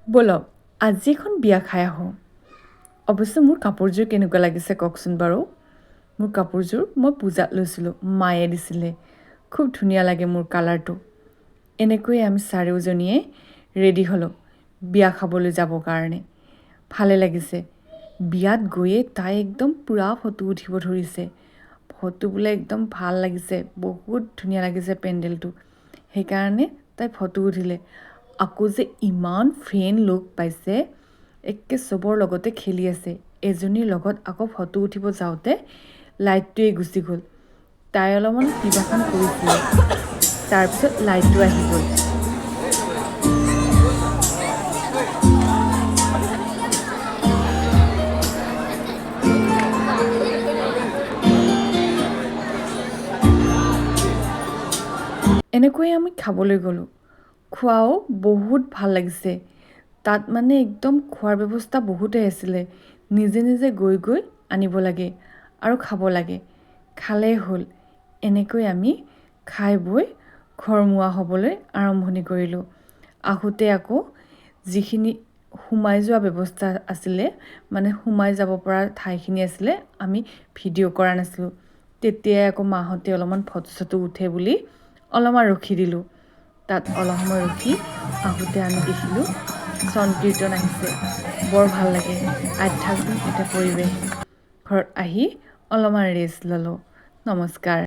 ব'লক আজি এখন বিয়া খাই আহোঁ। অৱশ্যে মোৰ কাপোৰযোৰ কেনেকুৱা লাগিছে কওকচোন বাৰু। মোৰ কাপোৰযোৰ মই পূজাত লৈছিলোঁ, মায়ে দিছিলে। খুব ধুনীয়া লাগে মোৰ কালাৰটো। এনেকৈয়ে আমি চাৰিওজনীয়ে ৰেডি হ'লোঁ বিয়া খাবলৈ যাবৰ কাৰণে। ভালে লাগিছে। বিয়াত গৈয়ে তাই একদম পূৰা ফটো উঠিব ধৰিছে। ফটো বোলে একদম ভাল লাগিছে, বহুত ধুনীয়া লাগিছে পেণ্ডেলটো। সেইকাৰণে তাই ফটো উঠিলে। আকৌ যে ইমান ফ্ৰেণ্ড লগ পাইছে, একে চবৰ লগতে খেলি আছে। এজনীৰ লগত আকৌ ফটো উঠিব যাওঁতে লাইটটোৱে গুচি গ'ল। তাই অলপমান কিবাখন কৰিছিলে, তাৰপিছত লাইটটো আহি গ'ল। এনেকৈয়ে আমি খাবলৈ গ'লোঁ। খোৱাও বহুত ভাল লাগিছে। তাত মানে একদম খোৱাৰ ব্যৱস্থা বহুতেই আছিলে। নিজে নিজে গৈ গৈ আনিব লাগে আৰু খাব লাগে। খালেই হ'ল। এনেকৈ আমি খাই বৈ ঘৰমুৱা হ'বলৈ আৰম্ভণি কৰিলোঁ। আহোঁতে আকৌ যিখিনি সোমাই যোৱা ব্যৱস্থা আছিলে, মানে সোমাই যাব পৰা ঠাইখিনি আছিলে, আমি ভিডিঅ' কৰা নাছিলোঁ। তেতিয়াই আকৌ মাহঁতে অলপমান ফটো চটো উঠে বুলি অলপমান ৰখি দিলোঁ। তাত অলপ সময় ৰখি আহোঁতে আমি দেখিলোঁ সংকীৰ্তন আহিছে। বৰ ভাল লাগে, আধ্যাত্মিক এটা পৰিৱেশ। ঘৰত আহি অলপমান ৰেষ্ট ল'লোঁ। নমস্কাৰ।